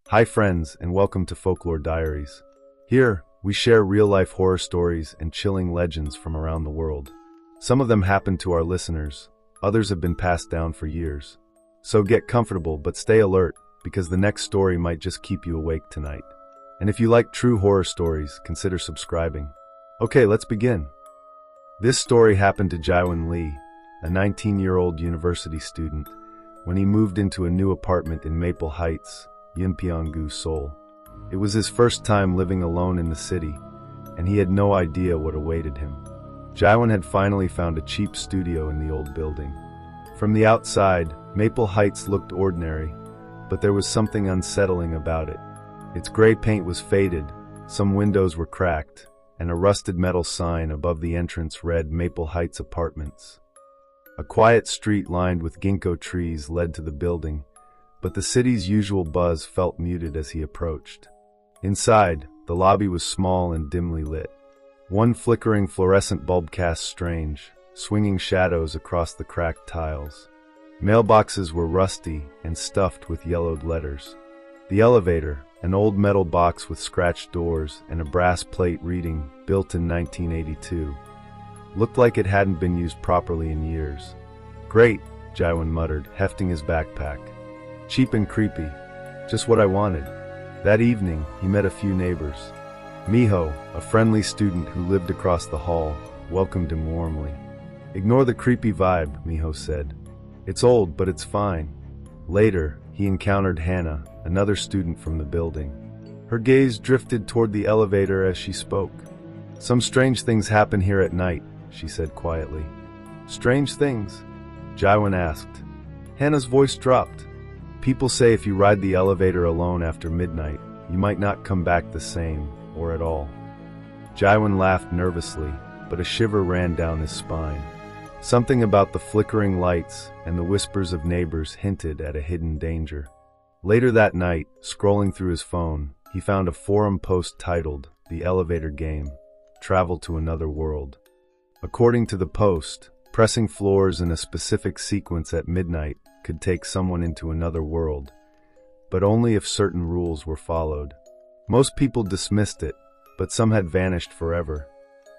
Hi friends, and welcome to Folklore Diaries. Here, we share real-life horror stories and chilling legends from around the world. Some of them happen to our listeners, others have been passed down for years. So get comfortable but stay alert, because the next story might just keep you awake tonight. And if you like true horror stories, consider subscribing. Okay, let's begin. This story happened to Jiwon Lee, a 19-year-old university student, when he moved into a new apartment in Maple Heights, Yeonpyeonggu, Seoul. It was his first time living alone in the city, and he had no idea what awaited him. Jiwon had finally found a cheap studio in the old building. From the outside, Maple Heights looked ordinary, but there was something unsettling about it. Its gray paint was faded, some windows were cracked, and a rusted metal sign above the entrance read Maple Heights Apartments. A quiet street lined with ginkgo trees led to the building, but the city's usual buzz felt muted as he approached. Inside, the lobby was small and dimly lit. One flickering fluorescent bulb cast strange, swinging shadows across the cracked tiles. Mailboxes were rusty and stuffed with yellowed letters. The elevator, an old metal box with scratched doors and a brass plate reading, built in 1982, looked like it hadn't been used properly in years. "Great," Jiwon muttered, hefting his backpack. "Cheap and creepy. Just what I wanted." That evening, he met a few neighbors. Miho, a friendly student who lived across the hall, welcomed him warmly. "Ignore the creepy vibe," Miho said. "It's old, but it's fine." Later, he encountered Hannah, another student from the building. Her gaze drifted toward the elevator as she spoke. "Some strange things happen here at night," she said quietly. "Strange things?" Jiwon asked. Hannah's voice dropped. "People say if you ride the elevator alone after midnight, you might not come back the same, or at all." Jiwon laughed nervously, but a shiver ran down his spine. Something about the flickering lights and the whispers of neighbors hinted at a hidden danger. Later that night, scrolling through his phone, he found a forum post titled, "The Elevator Game: Travel to Another World." According to the post, pressing floors in a specific sequence at midnight could take someone into another world, but only if certain rules were followed. Most people dismissed it, but some had vanished forever.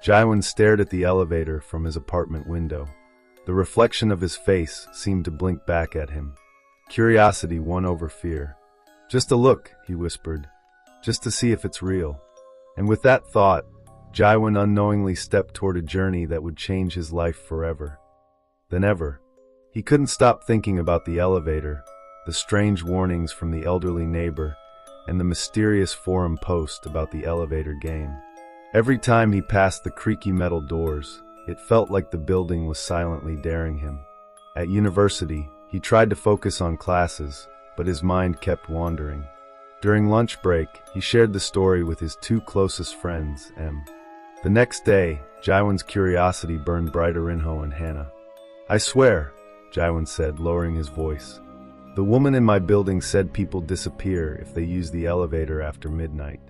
Jiwon stared at the elevator from his apartment window. The reflection of his face seemed to blink back at him. Curiosity won over fear. "Just a look," he whispered, "just to see if it's real." And with that thought, Jiwon unknowingly stepped toward a journey that would change his life forever. Then ever. He couldn't stop thinking about the elevator, the strange warnings from the elderly neighbor, and the mysterious forum post about the elevator game. Every time he passed the creaky metal doors, it felt like the building was silently daring him. At university, he tried to focus on classes, but his mind kept wandering. During lunch break, he shared the story with his two closest friends, M. The next day, Jiwon's curiosity burned brighter in Ho and Hannah. "I swear," Jiwon said, lowering his voice. "The woman in my building said people disappear if they use the elevator after midnight.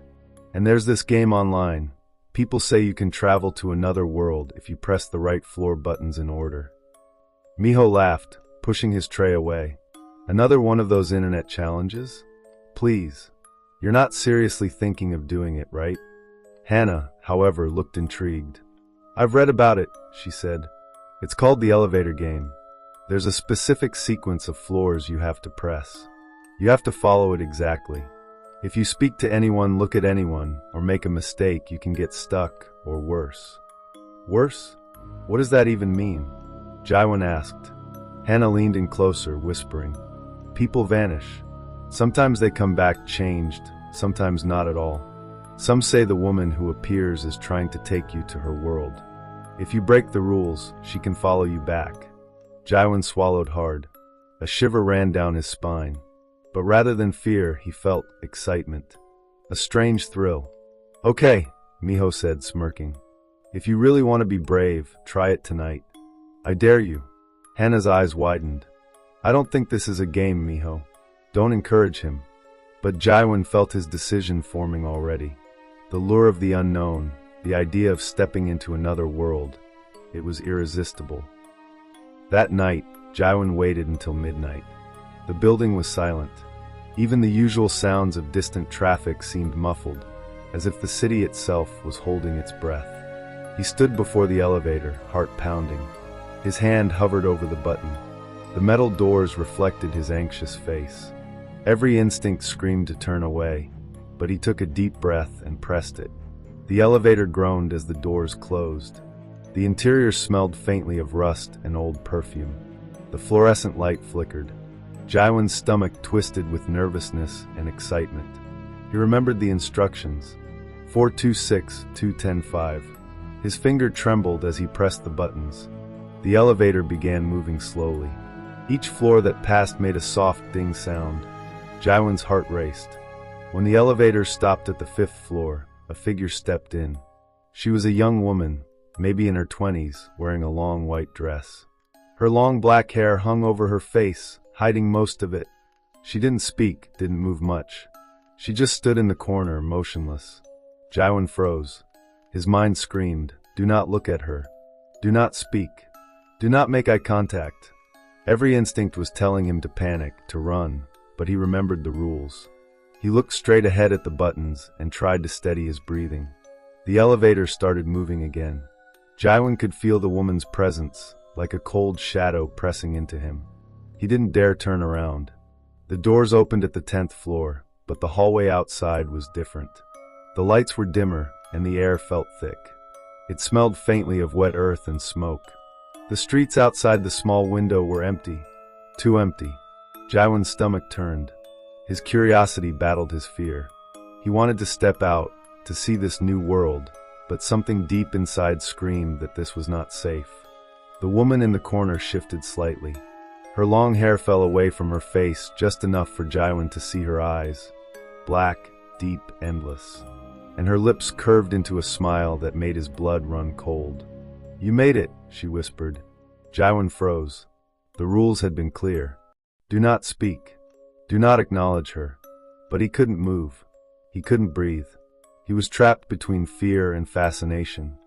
And there's this game online. People say you can travel to another world if you press the right floor buttons in order." Miho laughed, pushing his tray away. "Another one of those internet challenges? Please. You're not seriously thinking of doing it, right?" Hannah, however, looked intrigued. "I've read about it," she said. "It's called the elevator game. There's a specific sequence of floors you have to press. You have to follow it exactly. If you speak to anyone, look at anyone, or make a mistake, you can get stuck, or worse." "Worse? What does that even mean?" Jiwon asked. Hannah leaned in closer, whispering, "People vanish. Sometimes they come back changed, sometimes not at all. Some say the woman who appears is trying to take you to her world. If you break the rules, she can follow you back." Jiwon swallowed hard. A shiver ran down his spine. But rather than fear, he felt excitement. A strange thrill. "Okay," Miho said, smirking. "If you really want to be brave, try it tonight. I dare you." Hannah's eyes widened. "I don't think this is a game, Miho. Don't encourage him." But Jiwon felt his decision forming already. The lure of the unknown, the idea of stepping into another world, it was irresistible. That night, Jiwon waited until midnight. The building was silent. Even the usual sounds of distant traffic seemed muffled, as if the city itself was holding its breath. He stood before the elevator, heart pounding. His hand hovered over the button. The metal doors reflected his anxious face. Every instinct screamed to turn away, but he took a deep breath and pressed it. The elevator groaned as the doors closed. The interior smelled faintly of rust and old perfume. The fluorescent light flickered. Jiwon's stomach twisted with nervousness and excitement. He remembered the instructions. 426-210-5. His finger trembled as he pressed the buttons. The elevator began moving slowly. Each floor that passed made a soft ding sound. Jiwon's heart raced. When the elevator stopped at the 5th floor, a figure stepped in. She was a young woman, maybe in her 20s, wearing a long white dress. Her long black hair hung over her face, hiding most of it. She didn't speak, didn't move much. She just stood in the corner, motionless. Jiwon froze. His mind screamed, "Do not look at her. Do not speak. Do not make eye contact." Every instinct was telling him to panic, to run, but he remembered the rules. He looked straight ahead at the buttons and tried to steady his breathing. The elevator started moving again. Jiwon could feel the woman's presence, like a cold shadow pressing into him. He didn't dare turn around. The doors opened at the 10th floor, but the hallway outside was different. The lights were dimmer, and the air felt thick. It smelled faintly of wet earth and smoke. The streets outside the small window were empty. Too empty. Jiwon's stomach turned. His curiosity battled his fear. He wanted to step out, to see this new world, but something deep inside screamed that this was not safe. The woman in the corner shifted slightly. Her long hair fell away from her face just enough for Jiwon to see her eyes. Black, deep, endless. And her lips curved into a smile that made his blood run cold. "You made it," she whispered. Jiwon froze. The rules had been clear. Do not speak. Do not acknowledge her. But he couldn't move. He couldn't breathe. He was trapped between fear and fascination.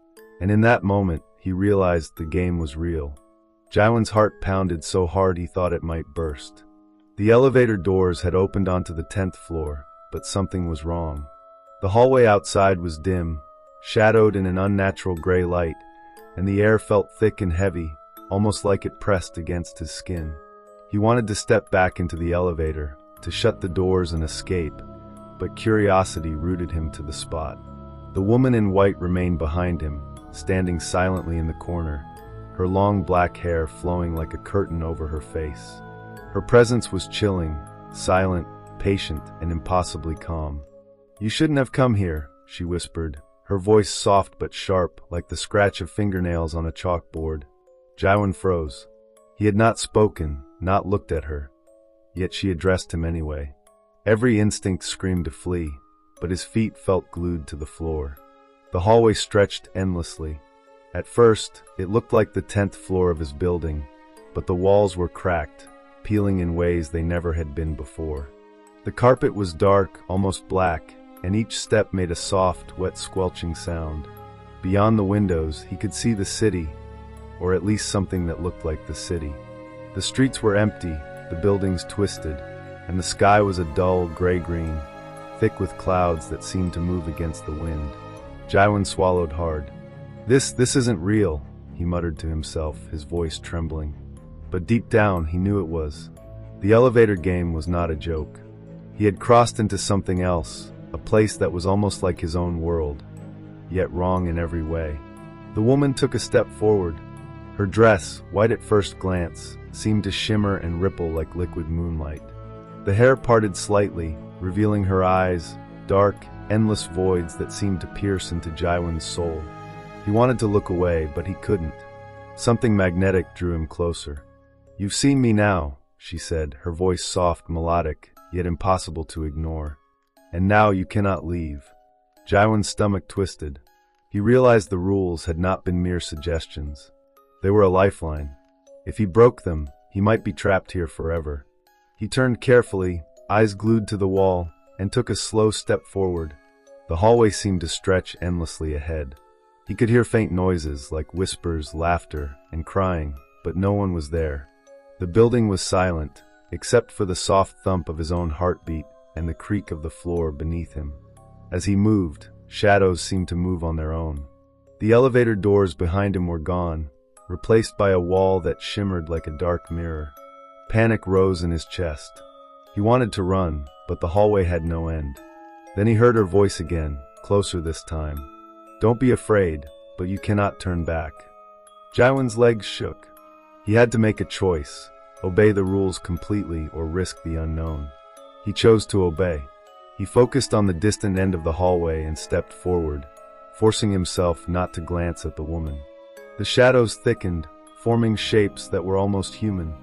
And in that moment, he realized the game was real. Jiwon's heart pounded so hard he thought it might burst. The elevator doors had opened onto the 10th floor, but something was wrong. The hallway outside was dim, shadowed in an unnatural gray light, and the air felt thick and heavy, almost like it pressed against his skin. He wanted to step back into the elevator, to shut the doors and escape, but curiosity rooted him to the spot. The woman in white remained behind him, standing silently in the corner, her long black hair flowing like a curtain over her face. Her presence was chilling, silent, patient, and impossibly calm. "You shouldn't have come here," she whispered, her voice soft but sharp, like the scratch of fingernails on a chalkboard. Jiwon froze. He had not spoken, not looked at her. Yet she addressed him anyway. Every instinct screamed to flee, but his feet felt glued to the floor. The hallway stretched endlessly. At first, it looked like the 10th floor of his building, but the walls were cracked, peeling in ways they never had been before. The carpet was dark, almost black, and each step made a soft, wet squelching sound. Beyond the windows, he could see the city, or at least something that looked like the city. The streets were empty, the buildings twisted, and the sky was a dull gray-green, thick with clouds that seemed to move against the wind. Jiwon swallowed hard. This isn't real," he muttered to himself, his voice trembling. But deep down, he knew it was. The elevator game was not a joke. He had crossed into something else, a place that was almost like his own world, yet wrong in every way. The woman took a step forward. Her dress, white at first glance, seemed to shimmer and ripple like liquid moonlight. The hair parted slightly, revealing her eyes, dark, endless voids that seemed to pierce into Jiwon's soul. He wanted to look away, but he couldn't. Something magnetic drew him closer. "You've seen me now," she said, her voice soft, melodic, yet impossible to ignore. "And now you cannot leave." Jiwon's stomach twisted. He realized the rules had not been mere suggestions. They were a lifeline. If he broke them, he might be trapped here forever. He turned carefully, eyes glued to the wall, and took a slow step forward. The hallway seemed to stretch endlessly ahead. He could hear faint noises like whispers, laughter, and crying, but no one was there. The building was silent, except for the soft thump of his own heartbeat and the creak of the floor beneath him. As he moved, shadows seemed to move on their own. The elevator doors behind him were gone, replaced by a wall that shimmered like a dark mirror. Panic rose in his chest. He wanted to run, but the hallway had no end. Then he heard her voice again, closer this time. "Don't be afraid, but you cannot turn back." Jiwon's legs shook. He had to make a choice, obey the rules completely or risk the unknown. He chose to obey. He focused on the distant end of the hallway and stepped forward, forcing himself not to glance at the woman. The shadows thickened, forming shapes that were almost human.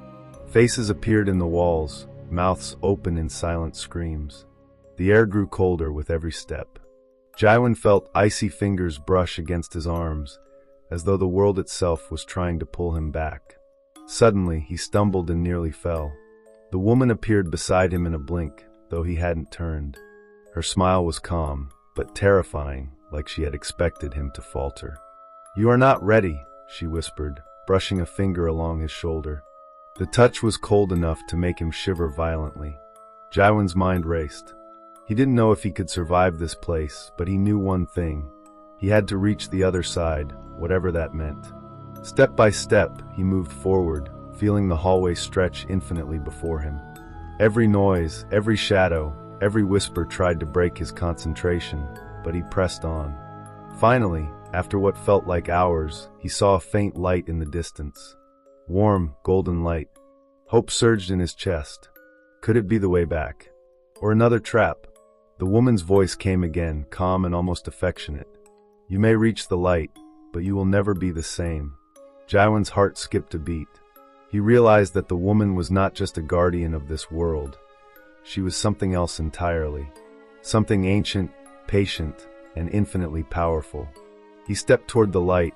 Faces appeared in the walls, mouths open in silent screams. The air grew colder with every step. Jiwon felt icy fingers brush against his arms, as though the world itself was trying to pull him back. Suddenly, he stumbled and nearly fell. The woman appeared beside him in a blink, though he hadn't turned. Her smile was calm, but terrifying, like she had expected him to falter. "You are not ready," she whispered, brushing a finger along his shoulder. The touch was cold enough to make him shiver violently. Jiwon's mind raced. He didn't know if he could survive this place, but he knew one thing. He had to reach the other side, whatever that meant. Step by step, he moved forward, feeling the hallway stretch infinitely before him. Every noise, every shadow, every whisper tried to break his concentration, but he pressed on. Finally, after what felt like hours, he saw a faint light in the distance. Warm, golden light. Hope surged in his chest. Could it be the way back? Or another trap? The woman's voice came again, calm and almost affectionate. "You may reach the light, but you will never be the same." Jiwon's heart skipped a beat. He realized that the woman was not just a guardian of this world. She was something else entirely. Something ancient, patient, and infinitely powerful. He stepped toward the light,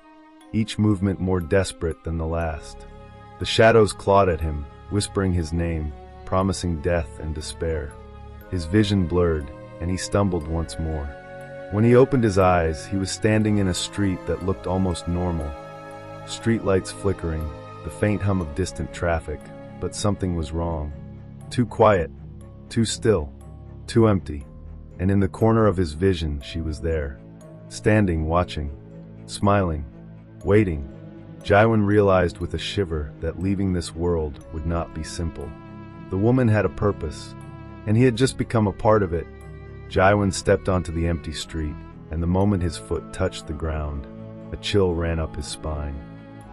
each movement more desperate than the last. The shadows clawed at him, whispering his name, promising death and despair. His vision blurred, and he stumbled once more. When he opened his eyes, he was standing in a street that looked almost normal. Streetlights flickering, the faint hum of distant traffic, but something was wrong. Too quiet, too still, too empty. And in the corner of his vision, she was there, standing, watching, smiling, waiting. Jiwon realized with a shiver that leaving this world would not be simple. The woman had a purpose, and he had just become a part of it. Jiwon stepped onto the empty street, and the moment his foot touched the ground, a chill ran up his spine.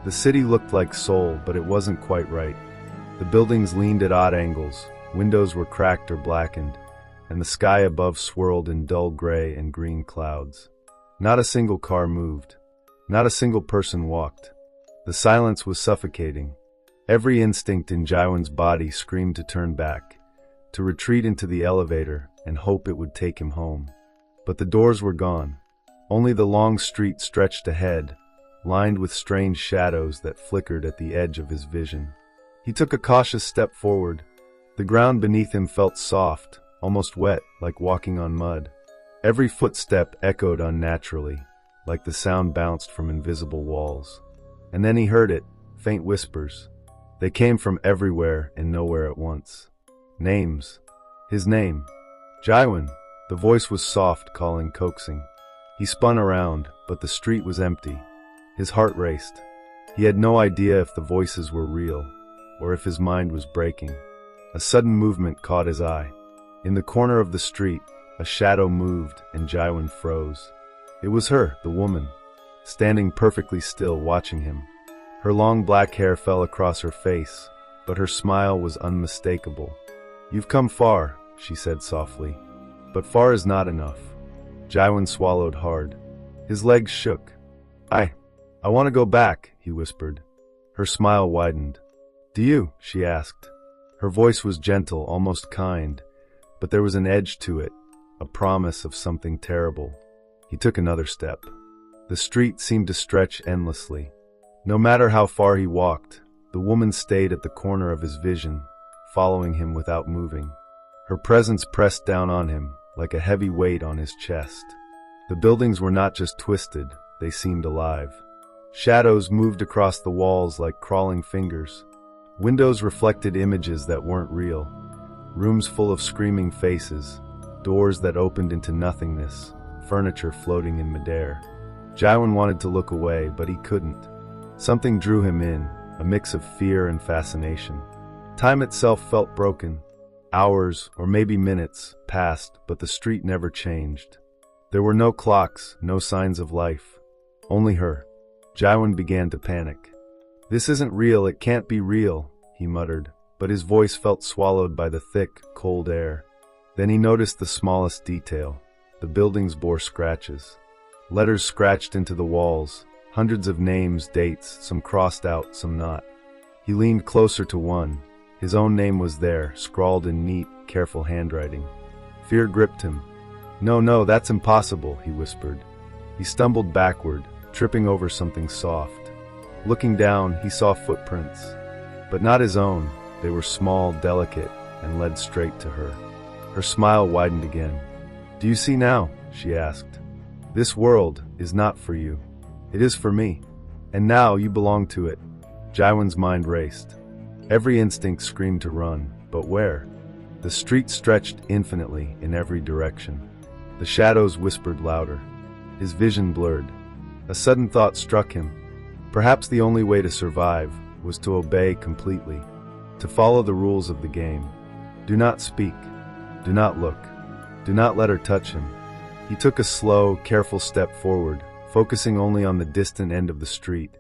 The city looked like Seoul, but it wasn't quite right. The buildings leaned at odd angles, windows were cracked or blackened, and the sky above swirled in dull gray and green clouds. Not a single car moved. Not a single person walked. The silence was suffocating. Every instinct in Jiwon's body screamed to turn back, to retreat into the elevator and hope it would take him home. But the doors were gone. Only the long street stretched ahead, lined with strange shadows that flickered at the edge of his vision. He took a cautious step forward. The ground beneath him felt soft, almost wet, like walking on mud. Every footstep echoed unnaturally, like the sound bounced from invisible walls. And then he heard it, faint whispers. They came from everywhere and nowhere at once. Names. His name. Jiwon. The voice was soft, calling, coaxing. He spun around, but the street was empty. His heart raced. He had no idea if the voices were real, or if his mind was breaking. A sudden movement caught his eye. In the corner of the street, a shadow moved and Jiwon froze. It was her, the woman, standing perfectly still, watching him. Her long black hair fell across her face, but her smile was unmistakable. "You've come far," she said softly. "But far is not enough." Jiwon swallowed hard. His legs shook. I want to go back," he whispered. Her smile widened. "Do you?" she asked. Her voice was gentle, almost kind, but there was an edge to it, a promise of something terrible. He took another step. The street seemed to stretch endlessly. No matter how far he walked, the woman stayed at the corner of his vision, following him without moving. Her presence pressed down on him, like a heavy weight on his chest. The buildings were not just twisted, they seemed alive. Shadows moved across the walls like crawling fingers. Windows reflected images that weren't real. Rooms full of screaming faces. Doors that opened into nothingness. Furniture floating in midair. Jiwon wanted to look away, but he couldn't. Something drew him in, a mix of fear and fascination. Time itself felt broken. Hours, or maybe minutes, passed, but the street never changed. There were no clocks, no signs of life. Only her. Jiwon began to panic. "This isn't real, it can't be real," he muttered, but his voice felt swallowed by the thick, cold air. Then he noticed the smallest detail. The buildings bore scratches. Letters scratched into the walls, hundreds of names, dates, some crossed out, some not. He leaned closer to one. His own name was there, scrawled in neat, careful handwriting. Fear gripped him. No, that's impossible," he whispered. He stumbled backward, tripping over something soft. Looking down, he saw footprints. But not his own. They were small, delicate, and led straight to her. Her smile widened again. "Do you see now?" she asked. "This world is not for you. It is for me. And now you belong to it." Jiwon's mind raced. Every instinct screamed to run, but where? The street stretched infinitely in every direction. The shadows whispered louder. His vision blurred. A sudden thought struck him. Perhaps the only way to survive was to obey completely, to follow the rules of the game. Do not speak. Do not look. Do not let her touch him. He took a slow, careful step forward, focusing only on the distant end of the street.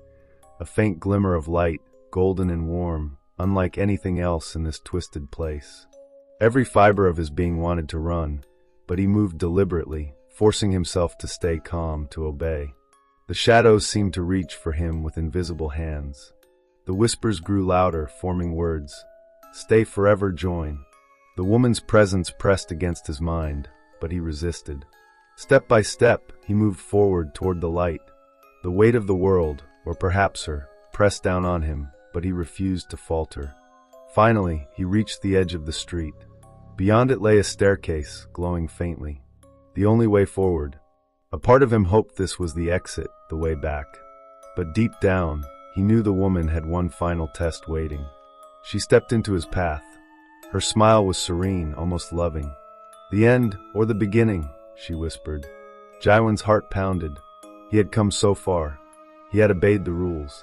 A faint glimmer of light, golden and warm, unlike anything else in this twisted place. Every fiber of his being wanted to run, but he moved deliberately, forcing himself to stay calm, to obey. The shadows seemed to reach for him with invisible hands. The whispers grew louder, forming words. "Stay forever, join." The woman's presence pressed against his mind, but he resisted. Step by step, he moved forward toward the light. The weight of the world, or perhaps her, pressed down on him, but he refused to falter. Finally, he reached the edge of the street. Beyond it lay a staircase, glowing faintly. The only way forward. A part of him hoped this was the exit, the way back. But deep down, he knew the woman had one final test waiting. She stepped into his path. Her smile was serene, almost loving. "The end, or the beginning," she whispered. Jiwon's heart pounded. He had come so far. He had obeyed the rules.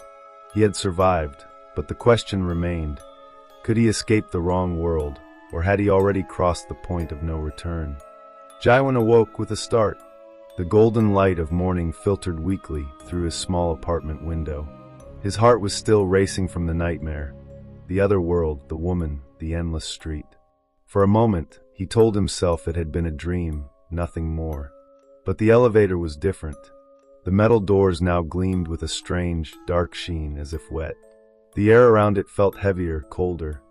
He had survived, but the question remained. Could he escape the wrong world, or had he already crossed the point of no return? Jiwon awoke with a start. The golden light of morning filtered weakly through his small apartment window. His heart was still racing from the nightmare. The other world, the woman, the endless street. For a moment, he told himself it had been a dream, nothing more. But the elevator was different. The metal doors now gleamed with a strange, dark sheen as if wet. The air around it felt heavier, colder.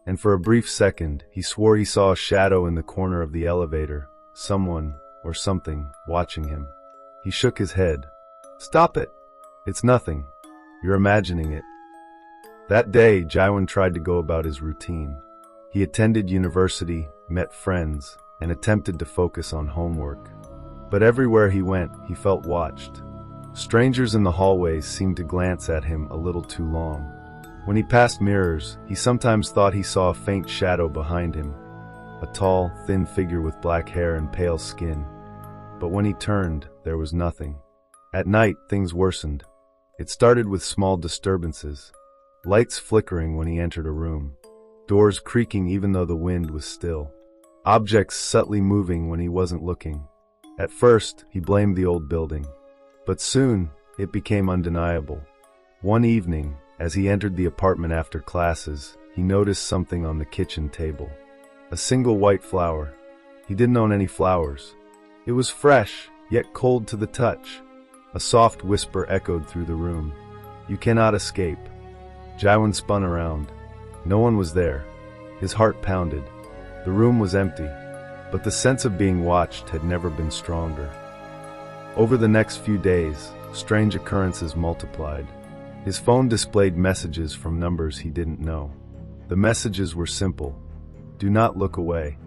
And for a brief second, he swore he saw a shadow in the corner of the elevator, someone, or something, watching him. He shook his head. "Stop it! It's nothing. You're imagining it." That day, Jiwon tried to go about his routine. He attended university, met friends, and attempted to focus on homework. But everywhere he went, he felt watched. Strangers in the hallways seemed to glance at him a little too long. When he passed mirrors, he sometimes thought he saw a faint shadow behind him, a tall, thin figure with black hair and pale skin. But when he turned, there was nothing. At night, things worsened. It started with small disturbances. Lights flickering when he entered a room. Doors creaking even though the wind was still. Objects subtly moving when he wasn't looking. At first, he blamed the old building. But soon, it became undeniable. One evening, as he entered the apartment after classes, he noticed something on the kitchen table. A single white flower. He didn't own any flowers. It was fresh, yet cold to the touch. A soft whisper echoed through the room. "You cannot escape." Jiwon spun around. No one was there. His heart pounded. The room was empty, but the sense of being watched had never been stronger. Over the next few days, strange occurrences multiplied. His phone displayed messages from numbers he didn't know. The messages were simple. "Do not look away."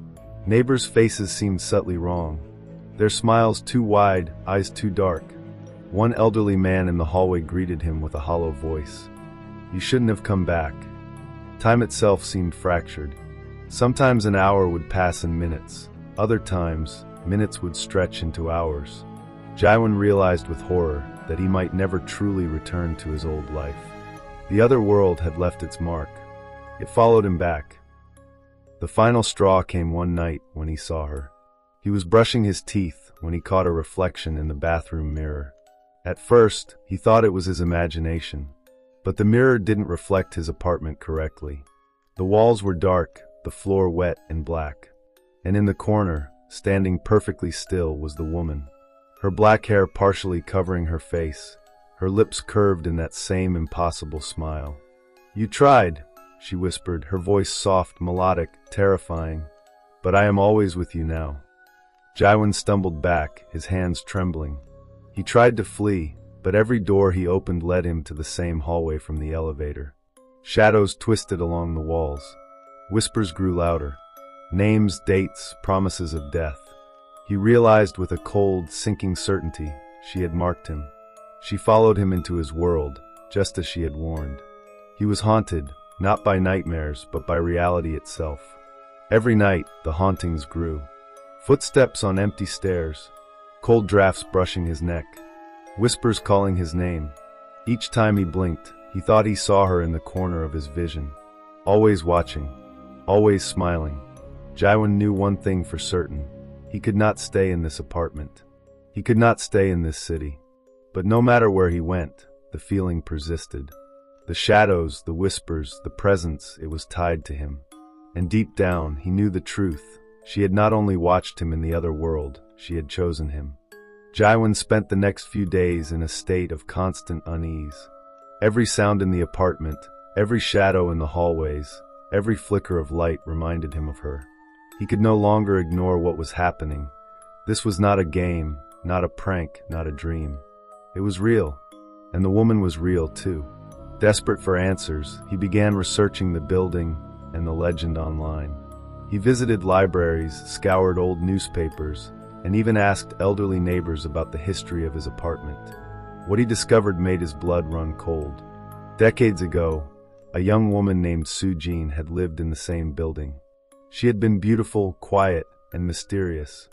Neighbors' faces seemed subtly wrong. Their smiles too wide, eyes too dark. One elderly man in the hallway greeted him with a hollow voice. "You shouldn't have come back." Time itself seemed fractured. Sometimes an hour would pass in minutes. Other times, minutes would stretch into hours. Jiwon realized with horror that he might never truly return to his old life. The other world had left its mark. It followed him back. The final straw came one night when he saw her. He was brushing his teeth when he caught a reflection in the bathroom mirror. At first, he thought it was his imagination. But the mirror didn't reflect his apartment correctly. The walls were dark, the floor wet and black. And in the corner, standing perfectly still, was the woman. Her black hair partially covering her face, her lips curved in that same impossible smile. "You tried," she whispered, her voice soft, melodic, terrifying. "But I am always with you now." Jiwon stumbled back, his hands trembling. He tried to flee, but every door he opened led him to the same hallway from the elevator. Shadows twisted along the walls. Whispers grew louder. Names, dates, promises of death. He realized with a cold, sinking certainty she had marked him. She followed him into his world, just as she had warned. He was haunted, not by nightmares, but by reality itself. Every night, the hauntings grew. Footsteps on empty stairs, cold drafts brushing his neck, whispers calling his name. Each time he blinked, he thought he saw her in the corner of his vision, always watching, always smiling. Jiwon knew one thing for certain. He could not stay in this apartment. He could not stay in this city. But no matter where he went, the feeling persisted. The shadows, the whispers, the presence, it was tied to him. And deep down, he knew the truth. She had not only watched him in the other world, she had chosen him. Jiwon spent the next few days in a state of constant unease. Every sound in the apartment, every shadow in the hallways, every flicker of light reminded him of her. He could no longer ignore what was happening. This was not a game, not a prank, not a dream. It was real, and the woman was real too. Desperate for answers, he began researching the building and the legend online. He visited libraries, scoured old newspapers, and even asked elderly neighbors about the history of his apartment. What he discovered made his blood run cold. Decades ago, a young woman named Jiwon had lived in the same building. She had been beautiful, quiet, and mysterious.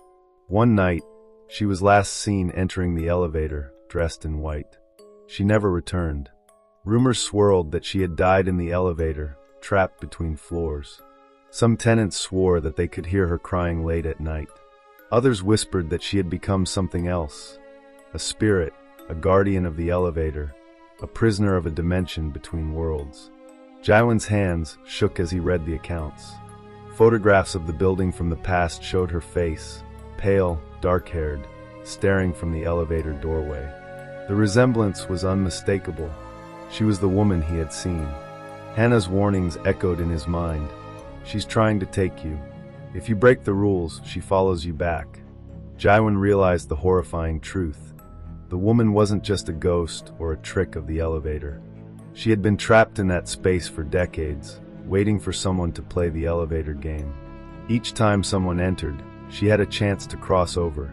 One night, she was last seen entering the elevator, dressed in white. She never returned. Rumors swirled that she had died in the elevator, trapped between floors. Some tenants swore that they could hear her crying late at night. Others whispered that she had become something else. A spirit, a guardian of the elevator, a prisoner of a dimension between worlds. Jiwon's hands shook as he read the accounts. Photographs of the building from the past showed her face, pale, dark-haired, staring from the elevator doorway. The resemblance was unmistakable. She was the woman he had seen. Hannah's warnings echoed in his mind. "She's trying to take you. If you break the rules, she follows you back." Jiwon realized the horrifying truth. The woman wasn't just a ghost or a trick of the elevator. She had been trapped in that space for decades, waiting for someone to play the elevator game. Each time someone entered, she had a chance to cross over,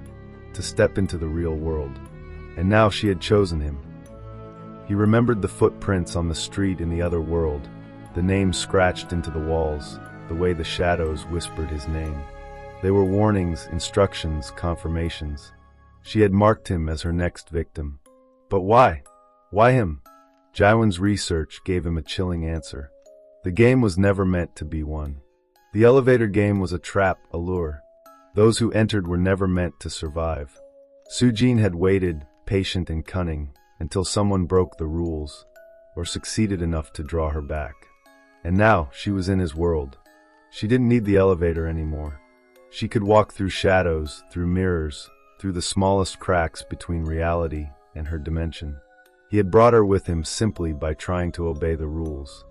to step into the real world. And now she had chosen him. He remembered the footprints on the street in the other world, the names scratched into the walls, the way the shadows whispered his name. They were warnings, instructions, confirmations. She had marked him as her next victim. But why? Why him? Jiwon's research gave him a chilling answer. The game was never meant to be won. The elevator game was a trap, a lure. Those who entered were never meant to survive. Jiwon had waited, patient and cunning, until someone broke the rules, or succeeded enough to draw her back. And now she was in his world. She didn't need the elevator anymore. She could walk through shadows, through mirrors, through the smallest cracks between reality and her dimension. He had brought her with him simply by trying to obey the rules.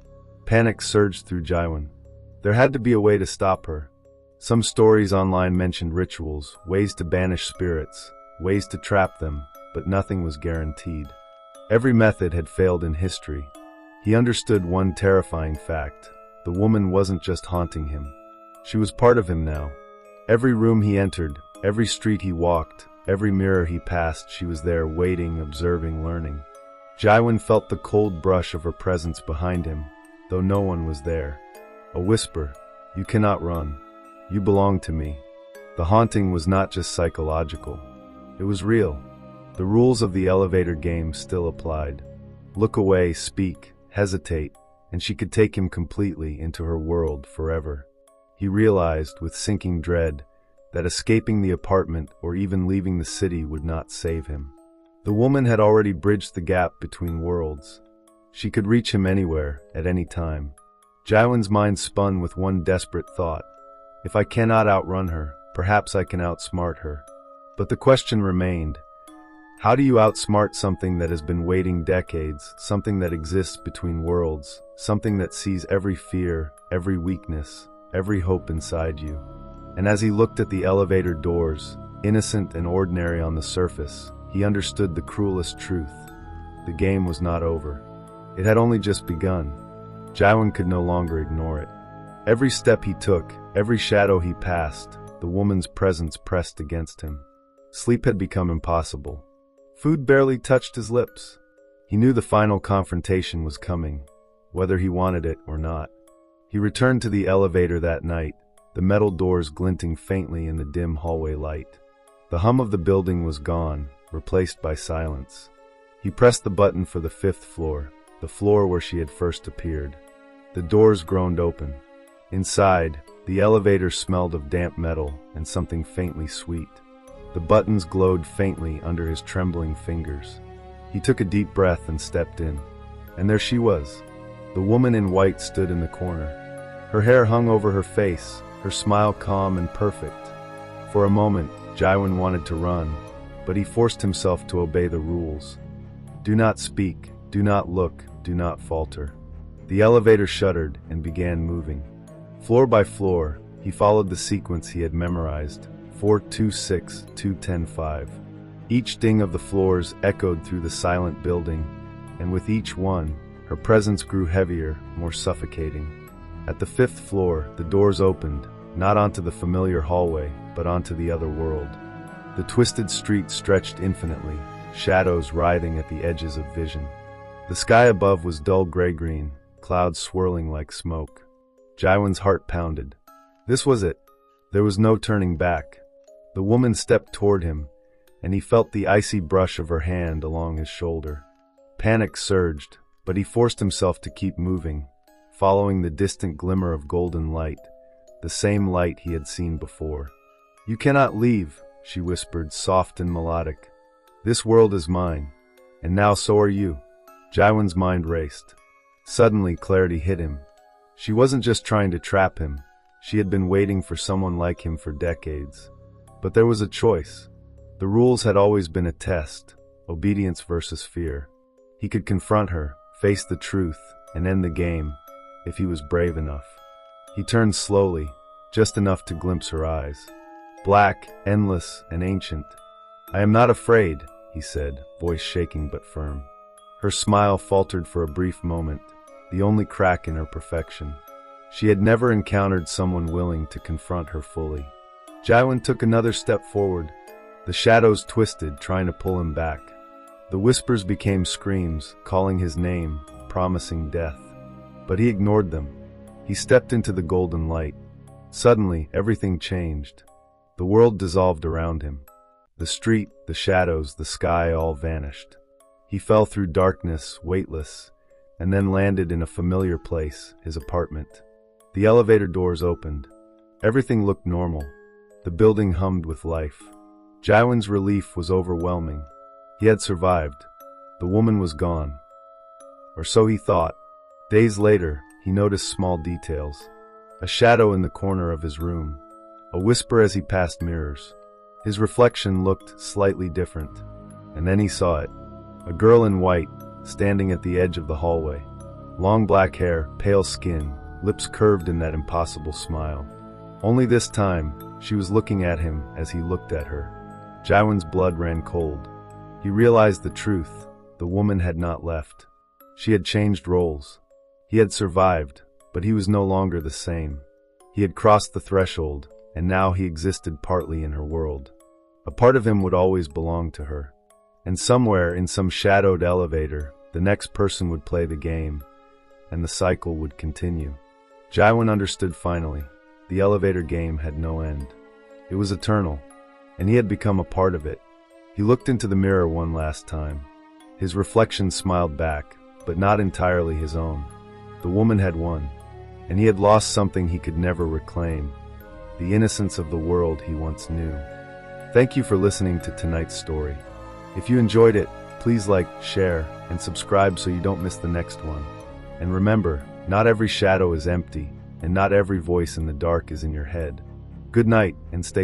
Panic surged through Jiwon. There had to be a way to stop her. Some stories online mentioned rituals, ways to banish spirits, ways to trap them, but nothing was guaranteed. Every method had failed in history. He understood one terrifying fact. The woman wasn't just haunting him. She was part of him now. Every room he entered, every street he walked, every mirror he passed, she was there waiting, observing, learning. Jiwon felt the cold brush of her presence behind him, though no one was there. A whisper, "You cannot run. You belong to me." The haunting was not just psychological. It was real. The rules of the elevator game still applied. Look away, speak, hesitate, and she could take him completely into her world forever. He realized, with sinking dread, that escaping the apartment or even leaving the city would not save him. The woman had already bridged the gap between worlds. She could reach him anywhere, at any time. Jiwon's mind spun with one desperate thought. If I cannot outrun her, perhaps I can outsmart her. But the question remained, how do you outsmart something that has been waiting decades, something that exists between worlds, something that sees every fear, every weakness, every hope inside you? And as he looked at the elevator doors, innocent and ordinary on the surface, he understood the cruelest truth. The game was not over. It had only just begun. Jiwon could no longer ignore it. Every step he took, every shadow he passed, the woman's presence pressed against him. Sleep had become impossible. Food barely touched his lips. He knew the final confrontation was coming, whether he wanted it or not. He returned to the elevator that night, the metal doors glinting faintly in the dim hallway light. The hum of the building was gone, replaced by silence. He pressed the button for the 5th floor, the floor where she had first appeared. The doors groaned open. Inside, the elevator smelled of damp metal and something faintly sweet. The buttons glowed faintly under his trembling fingers. He took a deep breath and stepped in. And there she was. The woman in white stood in the corner. Her hair hung over her face, her smile calm and perfect. For a moment, Jiwon wanted to run, but he forced himself to obey the rules. Do not speak, do not look, do not falter. The elevator shuddered and began moving. Floor by floor, he followed the sequence he had memorized, 426, 210-5. Each ding of the floors echoed through the silent building, and with each one, her presence grew heavier, more suffocating. At the 5th floor, the doors opened, not onto the familiar hallway, but onto the other world. The twisted street stretched infinitely, shadows writhing at the edges of vision. The sky above was dull gray-green, clouds swirling like smoke. Jiwon's heart pounded. This was it. There was no turning back. The woman stepped toward him, and he felt the icy brush of her hand along his shoulder. Panic surged, but he forced himself to keep moving, following the distant glimmer of golden light, the same light he had seen before. "You cannot leave," she whispered, soft and melodic. "This world is mine, and now so are you." Jiwon's mind raced. Suddenly, clarity hit him. She wasn't just trying to trap him. She had been waiting for someone like him for decades. But there was a choice. The rules had always been a test, obedience versus fear. He could confront her, face the truth, and end the game, if he was brave enough. He turned slowly, just enough to glimpse her eyes. Black, endless, and ancient. "I am not afraid," he said, voice shaking but firm. Her smile faltered for a brief moment, the only crack in her perfection. She had never encountered someone willing to confront her fully. Jiwon took another step forward. The shadows twisted, trying to pull him back. The whispers became screams, calling his name, promising death. But he ignored them. He stepped into the golden light. Suddenly, everything changed. The world dissolved around him. The street, the shadows, the sky all vanished. He fell through darkness, weightless, and then landed in a familiar place, his apartment. The elevator doors opened. Everything looked normal. The building hummed with life. Jiwon's relief was overwhelming. He had survived. The woman was gone. Or so he thought. Days later, he noticed small details. A shadow in the corner of his room. A whisper as he passed mirrors. His reflection looked slightly different. And then he saw it. A girl in white, standing at the edge of the hallway. Long black hair, pale skin, lips curved in that impossible smile. Only this time, she was looking at him as he looked at her. Jiwon's blood ran cold. He realized the truth. The woman had not left. She had changed roles. He had survived, but he was no longer the same. He had crossed the threshold, and now he existed partly in her world. A part of him would always belong to her. And somewhere in some shadowed elevator, the next person would play the game. and the cycle would continue. Jiwon understood finally. The elevator game had no end. It was eternal, and he had become a part of it. He looked into the mirror one last time. His reflection smiled back, but not entirely his own. The woman had won, and he had lost something he could never reclaim, the innocence of the world he once knew. Thank you for listening to tonight's story. If you enjoyed it, please like, share, and subscribe so you don't miss the next one. And remember, not every shadow is empty, and not every voice in the dark is in your head. Good night, and stay